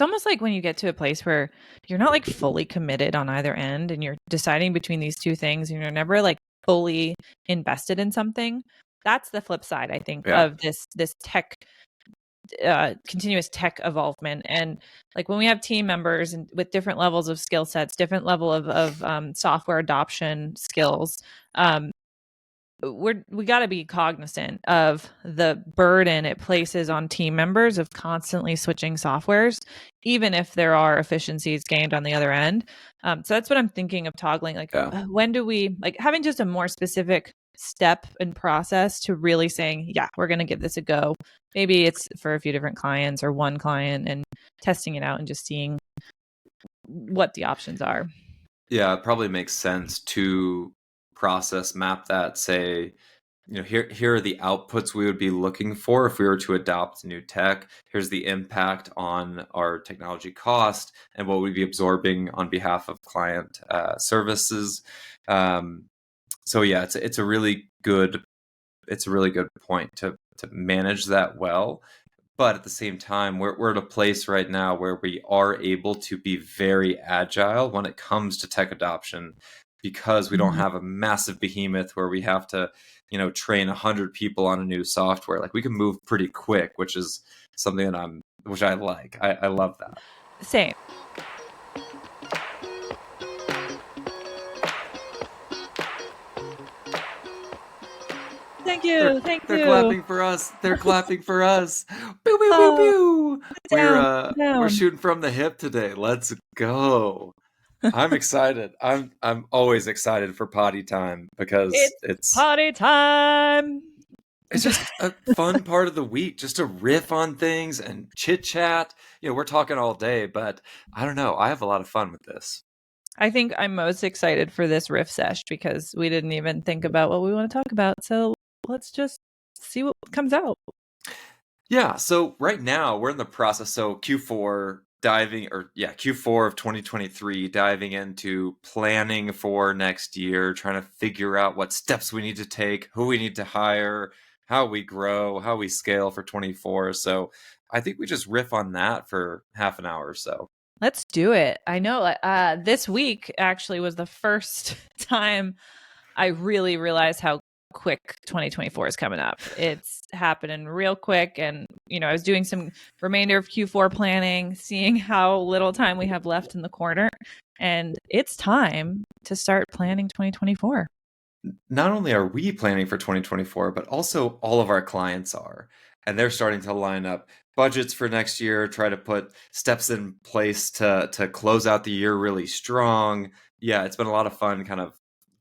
almost like when you get to a place where you're not like fully committed on either end and you're deciding between these two things and you're never like fully invested in something. That's the flip side, I think, of this tech continuous tech evolvement. And like when we have team members and with different levels of skill sets, different level of software adoption skills, we got to be cognizant of the burden it places on team members of constantly switching softwares, even if there are efficiencies gained on the other end. So that's what I'm thinking of toggling. Like, when do we like having just a more specific step and process to really saying, yeah, we're going to give this a go. Maybe it's for a few different clients or one client and testing it out and just seeing what the options are. Yeah, it probably makes sense to process map that, say, here are the outputs we would be looking for if we were to adopt new tech. Here's the impact on our technology cost and what we'd be absorbing on behalf of client services. So yeah, it's a really good point to manage that well. But at the same time, we're at a place right now where we are able to be very agile when it comes to tech adoption, because we don't have a massive behemoth where we have to, train 100 people on a new software. Like we can move pretty quick, which is something which I like. I love that. Same. Thank you. They're clapping for us. They're clapping for us. Pew, pew, pew, pew. We're shooting from the hip today. Let's go. I'm excited. I'm always excited for potty time because it's potty time. It's just a fun part of the week, just to riff on things and chit chat. We're talking all day, but I don't know. I have a lot of fun with this. I think I'm most excited for this riff sesh because we didn't even think about what we want to talk about. So let's just see what comes out. Yeah. So right now we're in the process. So Q4 of 2023, diving into planning for next year, trying to figure out what steps we need to take, who we need to hire, how we grow, how we scale for 24. So I think we just riff on that for half an hour or so. Let's do it. I know this week actually was the first time I really realized how quick 2024 is coming up. It's happening real quick. And, I was doing some remainder of Q4 planning, seeing how little time we have left in the quarter. And it's time to start planning 2024. Not only are we planning for 2024, but also all of our clients are. And they're starting to line up budgets for next year, try to put steps in place to close out the year really strong. Yeah, it's been a lot of fun kind of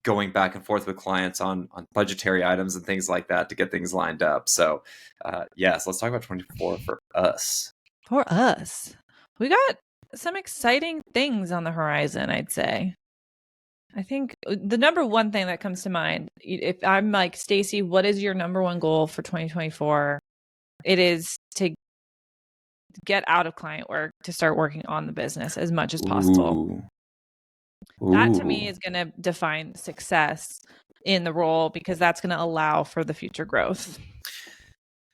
going back and forth with clients on budgetary items and things like that to get things lined up. So yes, let's talk about 24 for us. For us. We got some exciting things on the horizon, I'd say. I think the number one thing that comes to mind, if I'm like, Stacey, what is your number one goal for 2024? It is to get out of client work, to start working on the business as much as possible. That to me is going to define success in the role, because that's going to allow for the future growth.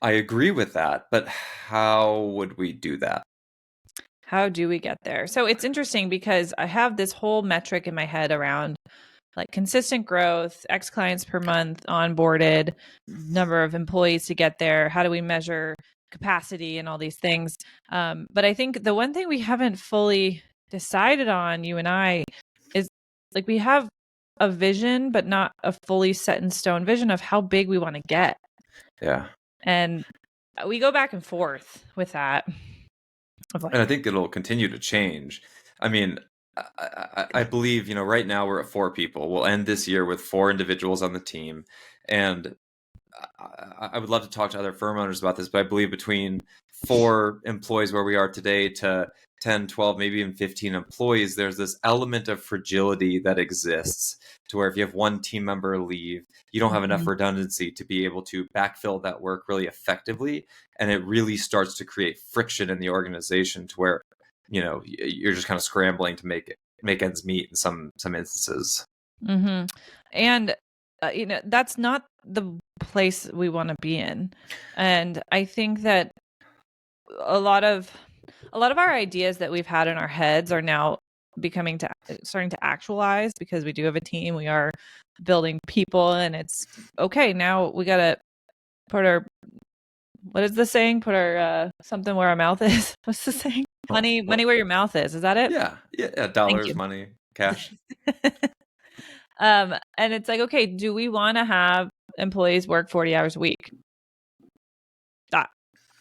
I agree with that, but how would we do that? How do we get there? So it's interesting because I have this whole metric in my head around like consistent growth, X clients per month, onboarded, number of employees to get there. How do we measure capacity and all these things? But I think the one thing we haven't fully decided on, you and I, is like we have a vision, but not a fully set in stone vision of how big we want to get. Yeah. And we go back and forth with that. And I think it'll continue to change. I mean, I believe, right now we're at 4 people. We'll end this year with 4 individuals on the team. And I would love to talk to other firm owners about this, but I believe between 4 employees where we are today to 10, 12, maybe even 15 employees, there's this element of fragility that exists to where if you have one team member leave, you don't have enough redundancy to be able to backfill that work really effectively. And it really starts to create friction in the organization to where, you're just kind of scrambling to make ends meet in some instances. Mm-hmm. And, that's not the place we want to be in. And I think that a lot of A lot of our ideas that we've had in our heads are now starting to actualize because we do have a team. We are building people, and it's okay. Now we got to put our, what is the saying? Put our something where our mouth is. What's the saying? Money, money where your mouth is. Is that it? Yeah. Thank Dollars, you. money, cash. And it's like, okay, do we want to have employees work 40 hours a week? But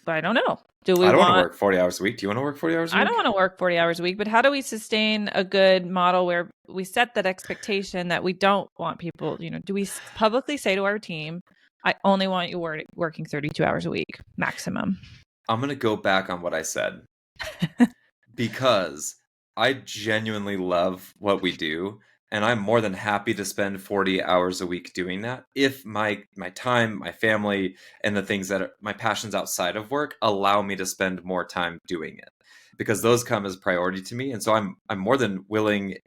I don't know. Do we I don't want to want work 40 hours a week. Do you want to work 40 hours a I week? don't want to work 40 hours a week, but how do we sustain a good model where we set that expectation that we don't want people, do we publicly say to our team, I only want you working 32 hours a week maximum? I'm going to go back on what I said because I genuinely love what we do, and I'm more than happy to spend 40 hours a week doing that if my time, my family, and the things that are my passions outside of work allow me to spend more time doing it, because those come as priority to me. And so I'm more than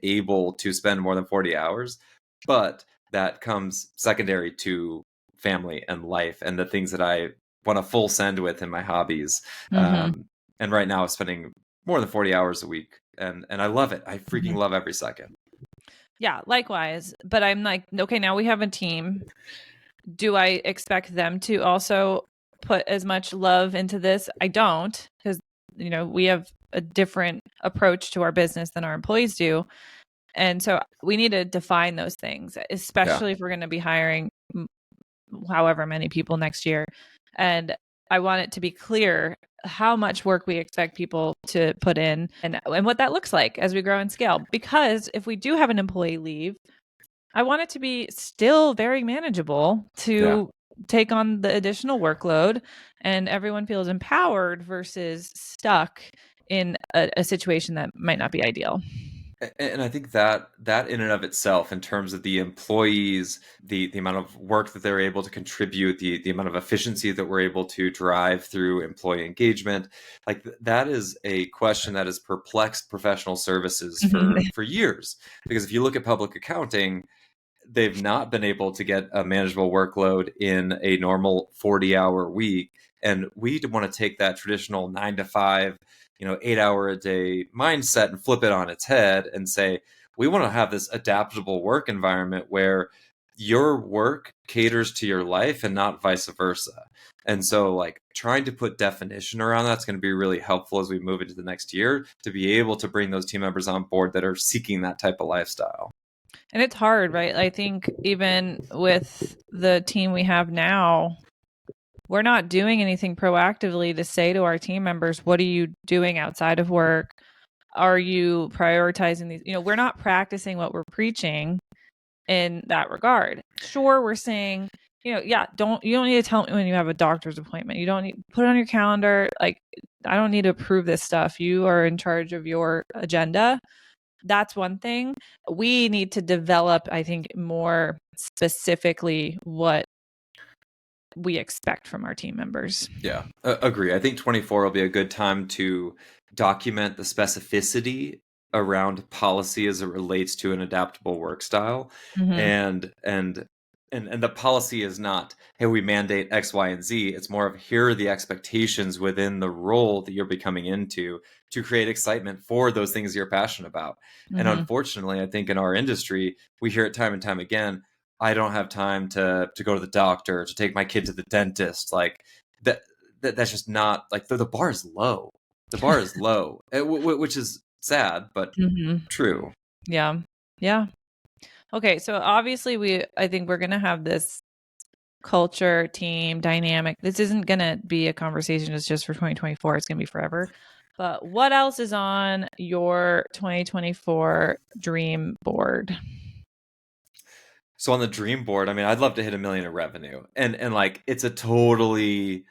able to spend more than 40 hours, but that comes secondary to family and life and the things that I want to full send with in my hobbies. And right now I'm spending more than 40 hours a week, and I love it. I freaking love every second. Yeah, likewise. But I'm like, okay, now we have a team. Do I expect them to also put as much love into this? I don't, because we have a different approach to our business than our employees do. And so we need to define those things, especially if we're going to be hiring however many people next year. And I want it to be clear how much work we expect people to put in and what that looks like as we grow and scale. Because if we do have an employee leave, I want it to be still very manageable to take on the additional workload, and everyone feels empowered versus stuck in a situation that might not be ideal. And I think that in and of itself, in terms of the employees, the amount of work that they're able to contribute, the amount of efficiency that we're able to drive through employee engagement, like that is a question that has perplexed professional services for years. Because if you look at public accounting, they've not been able to get a manageable workload in a normal 40-hour week. And we want to take that traditional 9 to 5, 8-hour a day mindset and flip it on its head and say, we want to have this adaptable work environment where your work caters to your life and not vice versa. And so, like, trying to put definition around that's going to be really helpful as we move into the next year to be able to bring those team members on board that are seeking that type of lifestyle. And it's hard, right? I think even with the team we have now, we're not doing anything proactively to say to our team members, what are you doing outside of work? Are you prioritizing these? We're not practicing what we're preaching in that regard. Sure, we're saying, you don't need to tell me when you have a doctor's appointment. You don't need put it on your calendar. Like, I don't need to approve this stuff. You are in charge of your agenda. That's one thing. We need to develop, I think, more specifically what we expect from our team members. Yeah, agree. I think 24 will be a good time to document the specificity around policy as it relates to an adaptable work style. And the policy is not, hey, we mandate X, Y, and Z. It's more of, here are the expectations within the role that you're becoming into to create excitement for those things you're passionate about. And unfortunately, I think in our industry, we hear it time and time again, I don't have time to go to the doctor, to take my kid to the dentist. Like that's just not, like, the bar is low. The bar is low, which is sad, but true. Yeah. Yeah. Okay. So obviously I think we're going to have this culture team dynamic. This isn't going to be a conversation that's just for 2024. It's going to be forever. But what else is on your 2024 dream board? So on the dream board, I mean, I'd love to hit $1 million in revenue, and like, it's a totally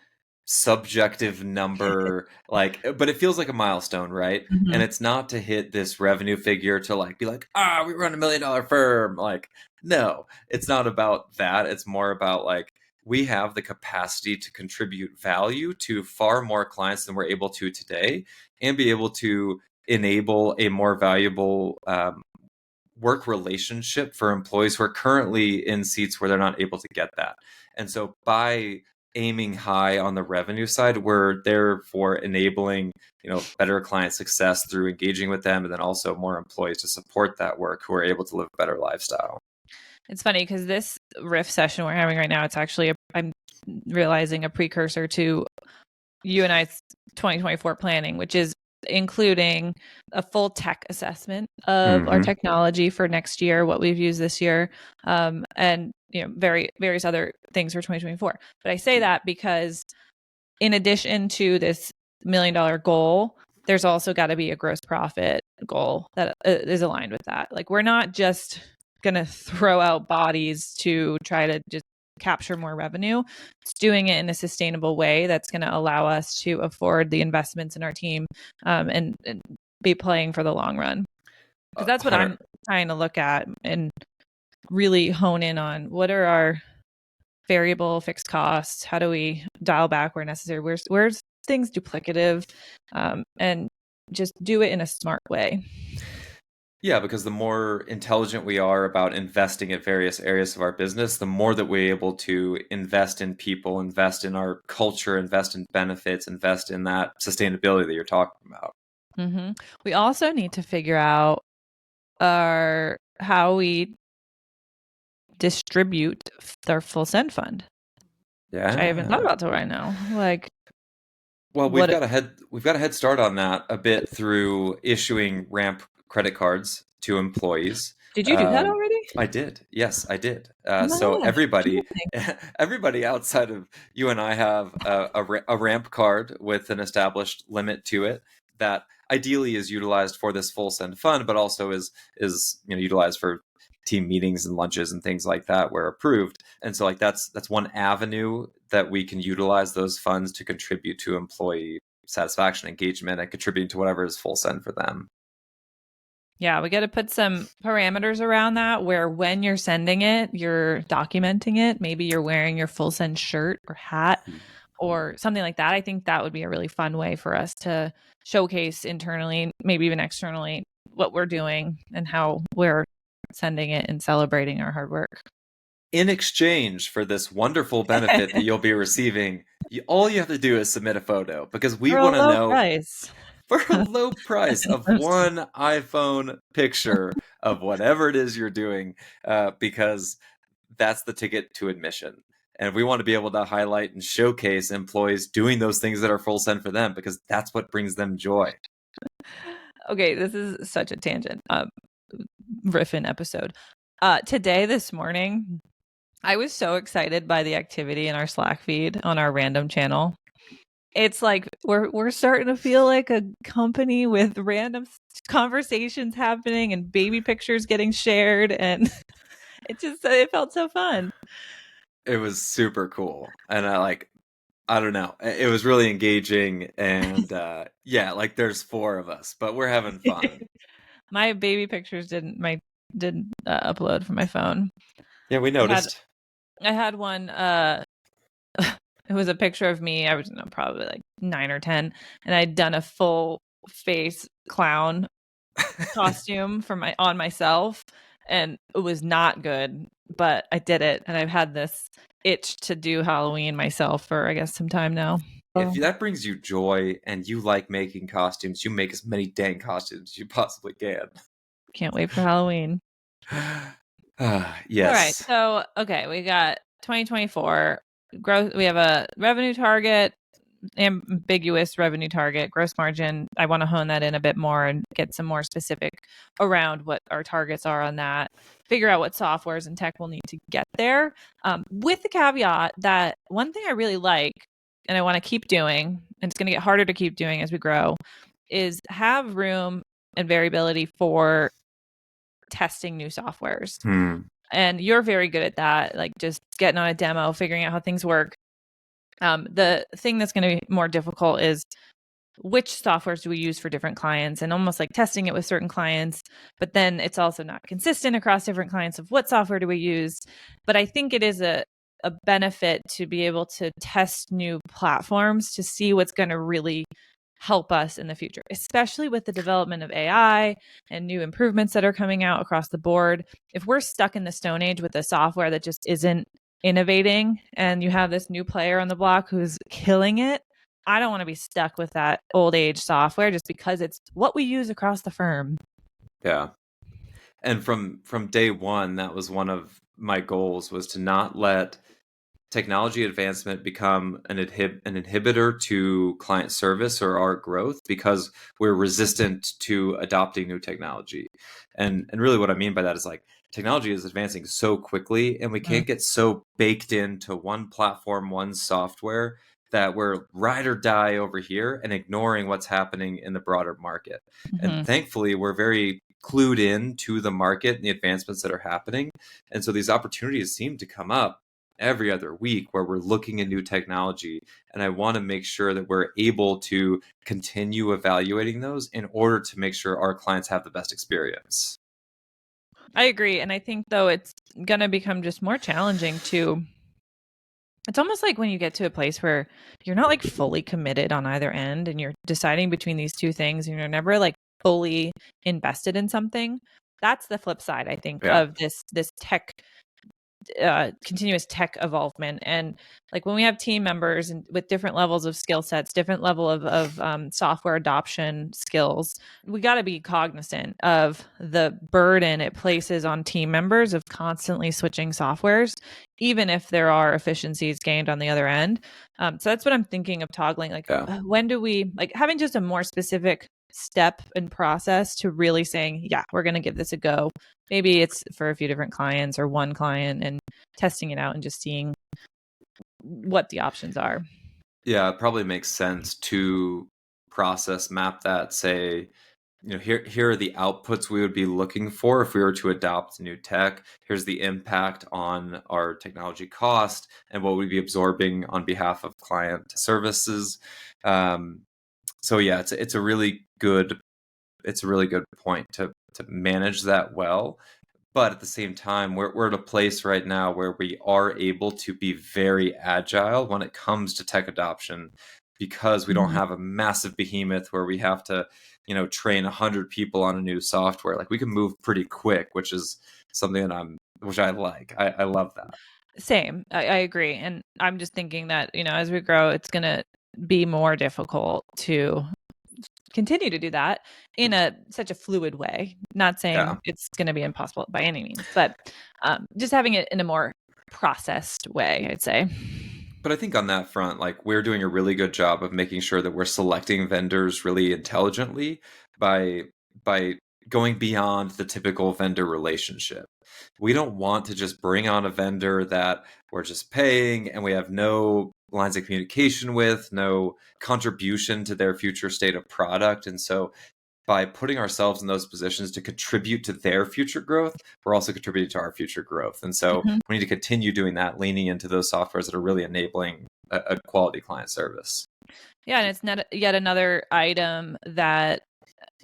subjective number, like, but it feels like a milestone, right? And it's not to hit this revenue figure to, like, be like, we run $1 million firm. Like, no, it's not about that. It's more about, like, we have the capacity to contribute value to far more clients than we're able to today, and be able to enable a more valuable work relationship for employees who are currently in seats where they're not able to get that. And so by aiming high on the revenue side. We're there for enabling, better client success through engaging with them, and then also more employees to support that work who are able to live a better lifestyle. It's funny because this riff session we're having right now, it's actually, I'm realizing, a precursor to you and I's 2024 planning, which is including a full tech assessment of our technology for next year, what we've used this year, and various other things for 2024. But I say that because in addition to this $1 million goal, there's also got to be a gross profit goal that is aligned with that. Like, we're not just going to throw out bodies to try to just capture more revenue. It's doing it in a sustainable way that's going to allow us to afford the investments in our team, and be playing for the long run. Because that's what I'm trying to look at and really hone in on. What are our variable fixed costs? How do we dial back where necessary? Where's things duplicative, and just do it in a smart way. Yeah, because the more intelligent we are about investing at various areas of our business, the more that we're able to invest in people, invest in our culture, invest in benefits, invest in that sustainability that you're talking about. Mm-hmm. We also need to figure out how we distribute our full send fund. Yeah, which I haven't thought about till right now. Like, well, we've got a head start on that a bit through issuing ramp credit cards to employees. Did you do that already? I did. Yes, I did. Oh So gosh, everybody outside of you and I have a ramp card with an established limit to it that ideally is utilized for this full send fund, but also is utilized for team meetings and lunches and things like that where approved. And so that's one avenue that we can utilize those funds to contribute to employee satisfaction, engagement, and contributing to whatever is full send for them. Yeah, we got to put some parameters around that where when you're sending it, you're documenting it. Maybe you're wearing your full send shirt or hat or something like that. I think that would be a really fun way for us to showcase internally, maybe even externally, what we're doing and how we're sending it and celebrating our hard work. In exchange for this wonderful benefit that you'll be receiving, all you have to do is submit a photo, because we want to know price. for a low price of one iPhone picture of whatever it is you're doing, because that's the ticket to admission. And we want to be able to highlight and showcase employees doing those things that are full send for them, because that's what brings them joy. Okay, this is such a tangent. Riffin episode. This morning, I was so excited by the activity in our Slack feed on our random channel. It's like we're starting to feel like a company with random conversations happening and baby pictures getting shared, and it felt so fun. It was super cool, and I don't know, it was really engaging, and yeah, like there's 4 of us, but we're having fun. My baby pictures didn't upload from my phone. Yeah, we noticed. I had one. It was a picture of me. I was probably like 9 or 10, and I'd done a full face clown costume on myself, and it was not good, but I did it, and I've had this itch to do Halloween myself for, I guess, some time now. If that brings you joy and you like making costumes, you make as many dang costumes as you possibly can. Can't wait for Halloween. Yes. All right. So, okay, we got 2024 growth. We have a revenue target, ambiguous revenue target, gross margin. I want to hone that in a bit more and get some more specific around what our targets are on that. Figure out what softwares and tech we'll need to get there. With the caveat that one thing I really like, and I want to keep doing, and it's going to get harder to keep doing as we grow, is have room and variability for testing new softwares. And you're very good at that, like just getting on a demo, figuring out how things work. The thing that's going to be more difficult is which softwares do we use for different clients, and almost like testing it with certain clients, but then it's also not consistent across different clients of what software do we use. But I think it is a benefit to be able to test new platforms to see what's going to really help us in the future, especially with the development of AI and new improvements that are coming out across the board. If we're stuck in the Stone Age with a software that just isn't innovating and you have this new player on the block who's killing it, I don't want to be stuck with that old age software just because it's what we use across the firm. Yeah. And from day one, that was one of my goals, was to not let technology advancement become an inhibitor to client service or our growth, because we're resistant to adopting new technology. And really what I mean by that is, like, technology is advancing so quickly, and we can't get so baked into one platform, one software, that we're ride or die over here and ignoring what's happening in the broader market. And Mm-hmm. thankfully, we're very clued in to the market and the advancements that are happening. And so these opportunities seem to come up every other week where we're looking at new technology. And I want to make sure that we're able to continue evaluating those in order to make sure our clients have the best experience. I agree. And I think, though, it's going to become just more challenging to. It's almost like when you get to a place where you're not like fully committed on either end and you're deciding between these two things and you're never like fully invested in something. That's the flip side, I think, Yeah. of this tech continuous tech evolvement. And like when we have team members and with different levels of skill sets, different level of software adoption skills, we got to be cognizant of the burden it places on team members of constantly switching softwares, even if there are efficiencies gained on the other end. So that's what I'm thinking of toggling. Like, Yeah. when do we, like, having just a more specific step and process to really saying, yeah, we're going to give this a go. Maybe it's for a few different clients or one client, and testing it out and just seeing what the options are. Yeah, it probably makes sense to process map that, say, here are the outputs we would be looking for if we were to adopt new tech. Here's the impact on our technology cost and what we'd be absorbing on behalf of client services. So yeah, it's a really good point to manage that well. But at the same time, we're at a place right now where we are able to be very agile when it comes to tech adoption, because we don't Mhm. have a massive behemoth where we have to, train 100 people on a new software. Like, we can move pretty quick, which is something that which I like. I love that. Same. I agree. And I'm just thinking that, as we grow, it's going to be more difficult to continue to do that in such a fluid way. Not Yeah. saying it's going to be impossible by any means, but just having it in a more processed way, I'd say. But I think on that front, like, we're doing a really good job of making sure that we're selecting vendors really intelligently by by going beyond the typical vendor relationship. We don't want to just bring on a vendor that we're just paying and we have no lines of communication with, no contribution to their future state of product. And so by putting ourselves in those positions to contribute to their future growth, we're also contributing to our future growth. And so Mhm. we need to continue doing that, leaning into those softwares that are really enabling a quality client service. Yeah, and it's not yet another item that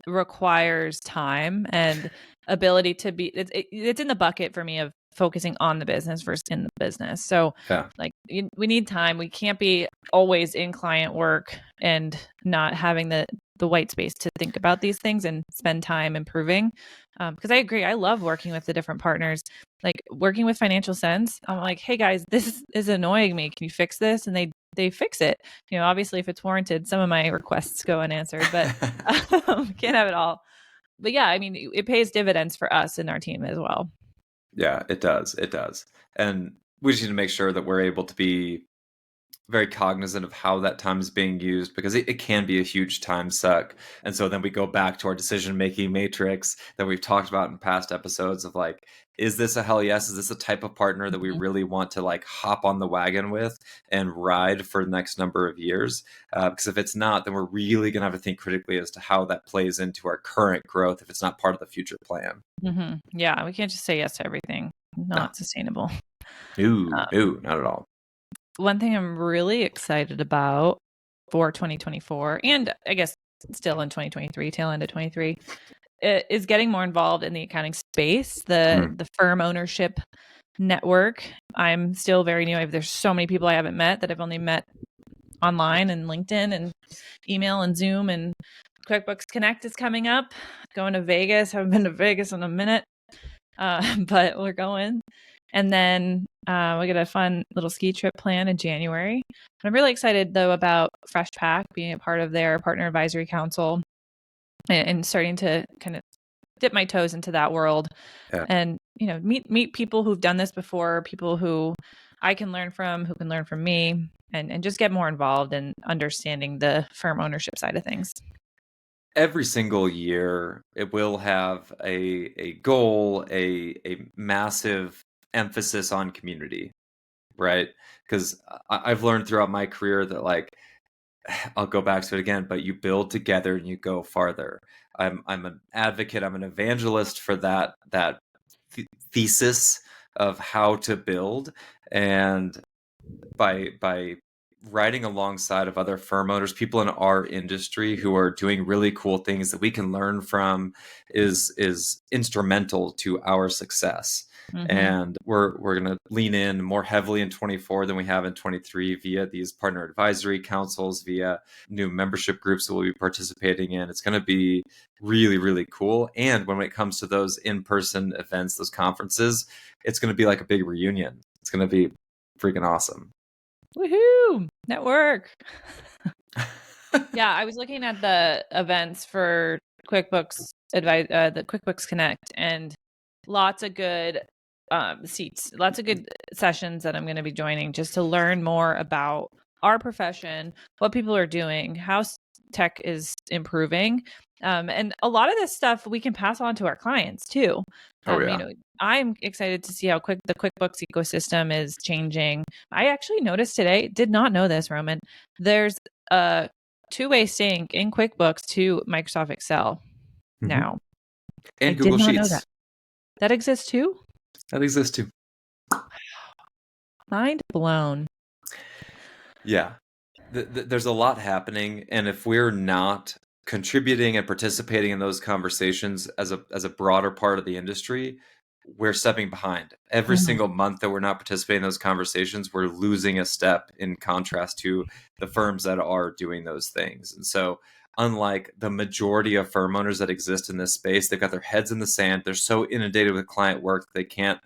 requires time and ability to be it's in the bucket for me of focusing on the business versus in the business. So Yeah. like we need time. We can't be always in client work and not having the white space to think about these things and spend time improving. Because I agree, I love working with the different partners. Like working with Financial Sense, I'm like, hey guys, this is annoying me. Can you fix this? And they fix it. Obviously, if it's warranted, some of my requests go unanswered, but can't have it all. But yeah, I mean, it pays dividends for us and our team as well. Yeah, it does. It does. And we just need to make sure that we're able to be very cognizant of how that time is being used, because it can be a huge time suck. And so then we go back to our decision making matrix that we've talked about in past episodes of, like, is this a hell yes? Is this a type of partner that we Mhm. really want to, like, hop on the wagon with and ride for the next number of years? Because if it's not, then we're really going to have to think critically as to how that plays into our current growth if it's not part of the future plan. Yeah, we can't just say yes to everything. No, Not sustainable. no, Um, no, not at all. One thing I'm really excited about for 2024, and I guess still in 2023, tail end of 23, is getting more involved in the accounting space, Mhm. the firm ownership network. I'm still very new. There's so many people I haven't met that I've only met online and LinkedIn and email and Zoom, and QuickBooks Connect is coming up. Going to Vegas. Haven't been to Vegas in a minute, but we're going. And then we get a fun little ski trip plan in January. And I'm really excited, though, about Fresh Pack being a part of their partner advisory council and starting to kind of dip my toes into that world. Yeah. And, meet people who've done this before, people who I can learn from, who can learn from me, and just get more involved in understanding the firm ownership side of things. Every single year, it will have a goal, a massive emphasis on community, right? Because I've learned throughout my career that, like, I'll go back to it again, but you build together and you go farther. I'm an advocate, I'm an evangelist for that thesis of how to build, and by riding alongside of other firm owners, people in our industry who are doing really cool things that we can learn from, is instrumental to our success. Mm-hmm. And we're going to lean in more heavily in 24 than we have in 23 via these partner advisory councils, via new membership groups that we'll be participating in. It's going to be really, really cool. And when it comes to those in-person events, those conferences, it's going to be like a big reunion. It's going to be freaking awesome. Woohoo! Network. Yeah, I was looking at the events for QuickBooks the QuickBooks Connect, and lots of good seats, lots of good sessions that I'm going to be joining just to learn more about our profession, what people are doing, how tech is improving. And a lot of this stuff we can pass on to our clients too. I'm excited to see how the QuickBooks ecosystem is changing. I actually noticed today, did not know this, Roman, there's a two-way sync in QuickBooks to Microsoft Excel now. And I Google did not Sheets. know that. That exists too? That exists too. Mind blown. Yeah. There's a lot happening, and if we're not contributing and participating in those conversations as a broader part of the industry, we're stepping behind. Every single month that we're not participating in those conversations, we're losing a step in contrast to the firms that are doing those things. And so, unlike the majority of firm owners that exist in this space, they've got their heads in the sand. They're so inundated with client work that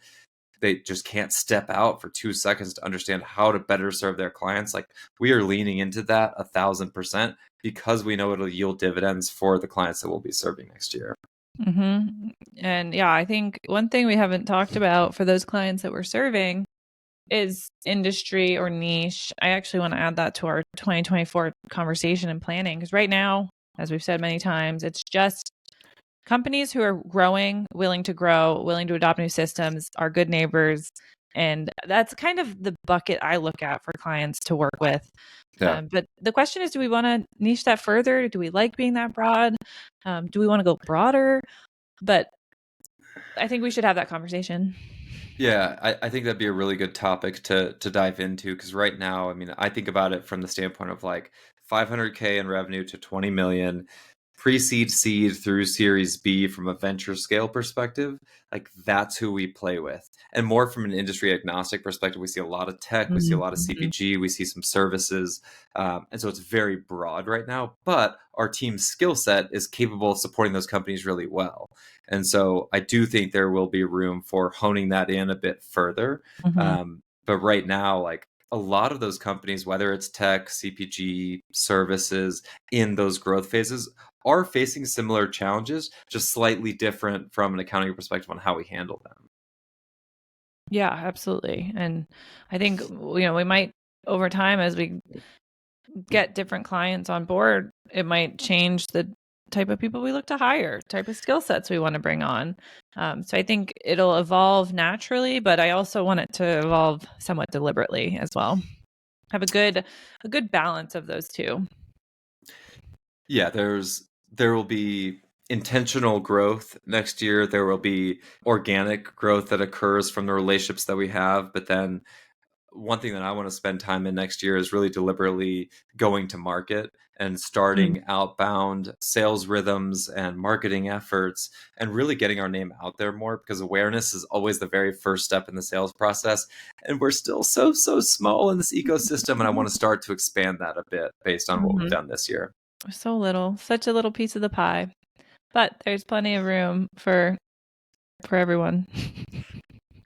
they just can't step out for 2 seconds to understand how to better serve their clients. Like, we are leaning into that 1,000% because we know it'll yield dividends for the clients that we'll be serving next year. Mm-hmm. And yeah, I think one thing we haven't talked about for those clients that we're serving is industry or niche. I actually want to add that to our 2024 conversation and planning, because right now, as we've said many times, it's just companies who are growing, willing to grow, willing to adopt new systems, are good neighbors. And that's kind of the bucket I look at for clients to work with. Yeah. But the question is, do we want to niche that further? Do we like being that broad? Do we want to go broader? But I think we should have that conversation. Yeah, I think that'd be a really good topic to dive into, because right now, I mean, I think about it from the standpoint of like 500K in revenue to 20 million, pre-seed, seed through Series B from a venture scale perspective. Like, that's who we play with. And more from an industry agnostic perspective, we see a lot of tech, we see a lot of CPG, we see some services. And so it's very broad right now, but our team's skill set is capable of supporting those companies really well. And so I do think there will be room for honing that in a bit further. But right now, like, a lot of those companies, whether it's tech, CPG, services, in those growth phases, are facing similar challenges, just slightly different from an accounting perspective on how we handle them. Yeah, absolutely. And I think, we might, over time, as we get different clients on board, it might change the type of people we look to hire, type of skill sets we want to bring on. So I think it'll evolve naturally, but I also want it to evolve somewhat deliberately as well. Have a good balance of those two. Yeah, there will be intentional growth next year. There will be organic growth that occurs from the relationships that we have. But then one thing that I want to spend time in next year is really deliberately going to market and starting outbound sales rhythms and marketing efforts, and really getting our name out there more, because awareness is always the very first step in the sales process. And we're still so small in this ecosystem. And I want to start to expand that a bit based on what we've done this year. So little, such a little piece of the pie, but there's plenty of room for everyone.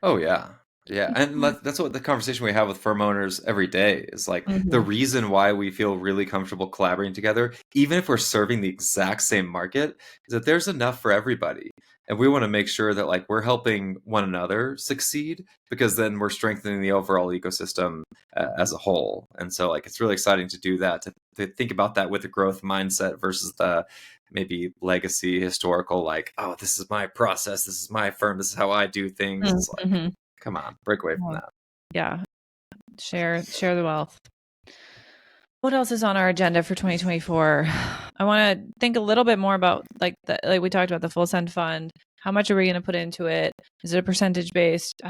Oh yeah. Yeah, and that's what the conversation we have with firm owners every day is like the Mhm. reason why we feel really comfortable collaborating together, even if we're serving the exact same market, is that there's enough for everybody. And we want to make sure that like we're helping one another succeed because then we're strengthening the overall ecosystem as a whole. And so like it's really exciting to do that, to think about that with a growth mindset versus the maybe legacy historical like, oh, this is my process, this is my firm, this is how I do things. It's like, Mhm. come on, break away from Well, that. yeah, share the wealth. What else is on our agenda for 2024? I want to think a little bit more about like we talked about the full send fund. How much are we going to put into it? Is it a percentage based?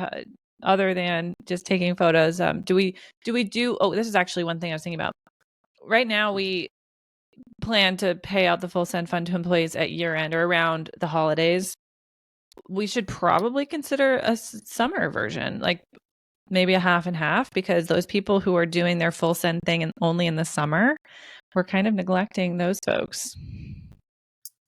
Other than just taking photos, do we do? Oh, this is actually one thing I was thinking about. Right now, we plan to pay out the full send fund to employees at year end or around the holidays. We should probably consider a summer version, like maybe a half and half, because those people who are doing their full send thing and only in the summer, we're kind of neglecting those folks.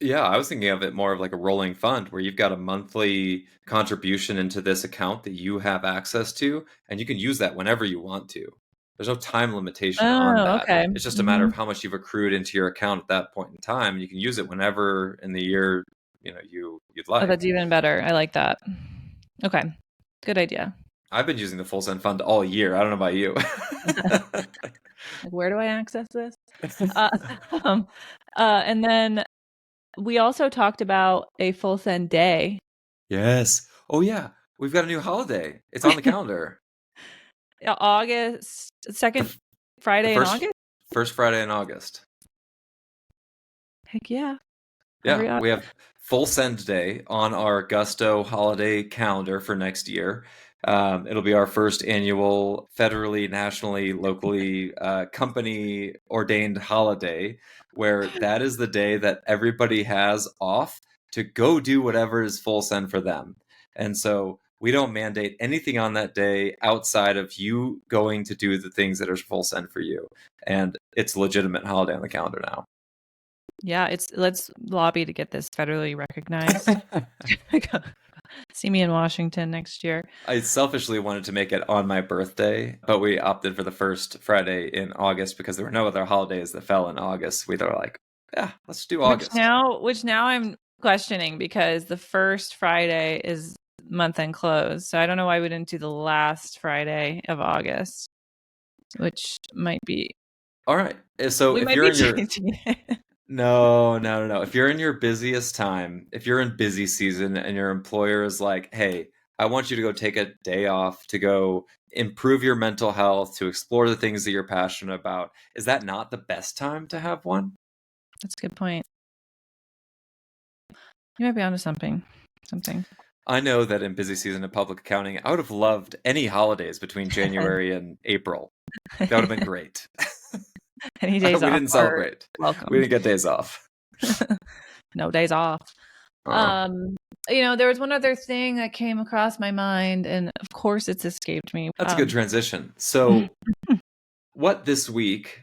Yeah, I was thinking of it more of like a rolling fund where you've got a monthly contribution into this account that you have access to, and you can use that whenever you want to. There's no time limitation on Oh, that. okay. It's just a matter Mm-hmm. of how much you've accrued into your account at that point in time. You can use it whenever in the year, you'd Oh, like. that's even better. I like that. Okay. Good idea. I've been using the full send fund all year. I don't know about you. Like, where do I access this? Uh, um, and then we also talked about a full send day. Yes. Oh yeah, we've got a new holiday. It's on the calendar. August, The second f- the Friday in first August. first Friday in August. Heck yeah. Yeah, we have Full Send Day on our Gusto holiday calendar for next year. It'll be our first annual federally, nationally, locally company ordained holiday where that is the day that everybody has off to go do whatever is full send for them. And so we don't mandate anything on that day outside of you going to do the things that are full send for you. And it's a legitimate holiday on the calendar now. Yeah, let's lobby to get this federally recognized. See me in Washington next year. I selfishly wanted to make it on my birthday, but we opted for the first Friday in August because there were no other holidays that fell in August. We were like, yeah, let's do August. Which now I'm questioning because the first Friday is month end close. So I don't know why we didn't do the last Friday of August, which might be All right. So we if might you're be in your changing it. no, no, no, no. If you're in your busiest time, if you're in busy season and your employer is like, hey, I want you to go take a day off to go improve your mental health, to explore the things that you're passionate about, is that not the best time to have one? That's a good point. You might be onto something. Something. I know that in busy season of public accounting, I would have loved any holidays between January and April. That would have been great. Any days We off didn't are celebrate. We welcome. didn't get days off. No days off. Oh, There was one other thing that came across my mind, and of course it's escaped me. that's a good transition. So, what this week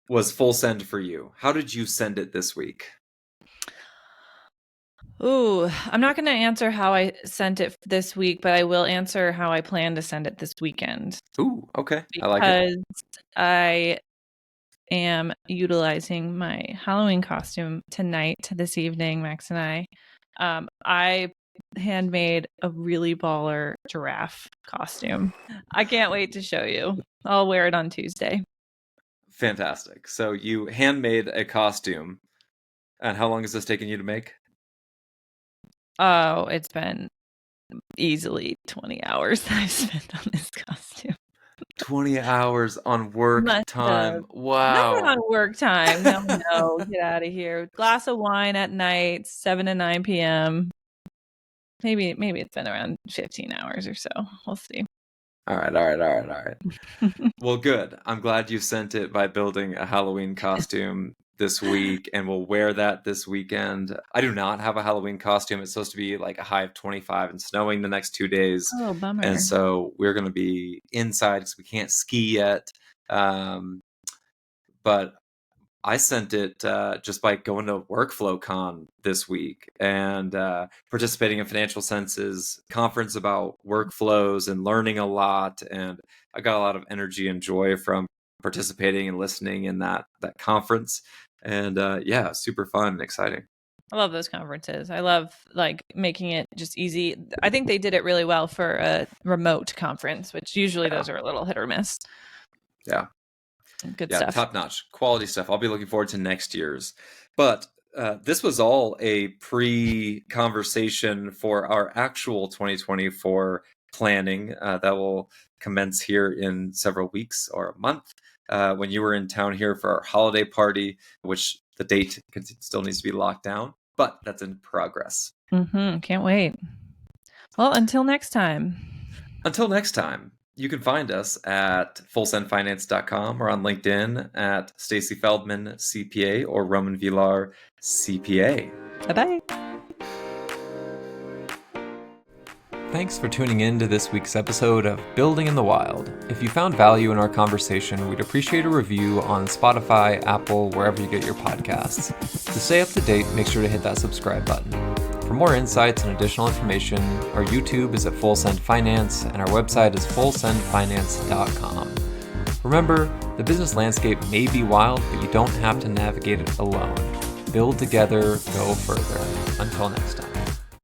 was full send for you? How did you send it this week? Ooh, I'm not going to answer how I sent it this week, but I will answer how I plan to send it this weekend Ooh, okay. I like it. because I am utilizing my Halloween costume tonight, this evening, Max and I handmade a really baller giraffe costume. I can't wait to show you. I'll wear it on Tuesday. Fantastic. So, you handmade a costume. And how long has this taken you to make? Oh, it's been easily 20 hours that I've spent on this costume. 20 hours on work Must have. time. Not Wow. on work time. No, no, get out of here. Glass of wine at night, 7 to 9 p.m. Maybe it's been around 15 hours or so. We'll see. All right, all right, all right, all right. Well, good. I'm glad you sent it by building a Halloween costume this week, and we'll wear that this weekend. I do not have a Halloween costume. It's supposed to be like a high of 25 and snowing the next 2 days. Oh, And bummer. so we're going to be inside because we can't ski yet. But I sent it just by going to Workflow Con this week and participating in Financial Sense's conference about workflows and learning a lot. And I got a lot of energy and joy from participating and listening in that conference. And yeah, super fun and exciting. I love those conferences. I love like making it just easy. I think they did it really well for a remote conference, which usually those are a little hit or miss. Yeah. Good Yeah, stuff. top notch quality stuff. I'll be looking forward to next year's. But this was all a pre-conversation for our actual 2024 planning that will commence here in several weeks or a month when you were in town here for our holiday party, which the date still needs to be locked down, but that's in progress. Can't wait. Well, until next time. Until next time. You can find us at fullsendfinance.com or on LinkedIn at Stacey Feldman CPA or Roman Villard CPA. Bye-bye. Thanks for tuning in to this week's episode of Building in the Wild. If you found value in our conversation, we'd appreciate a review on Spotify, Apple, wherever you get your podcasts. To stay up to date, make sure to hit that subscribe button. For more insights and additional information, our YouTube is at Full Send Finance and our website is fullsendfinance.com. Remember, the business landscape may be wild, but you don't have to navigate it alone. Build together, go further. Until next time.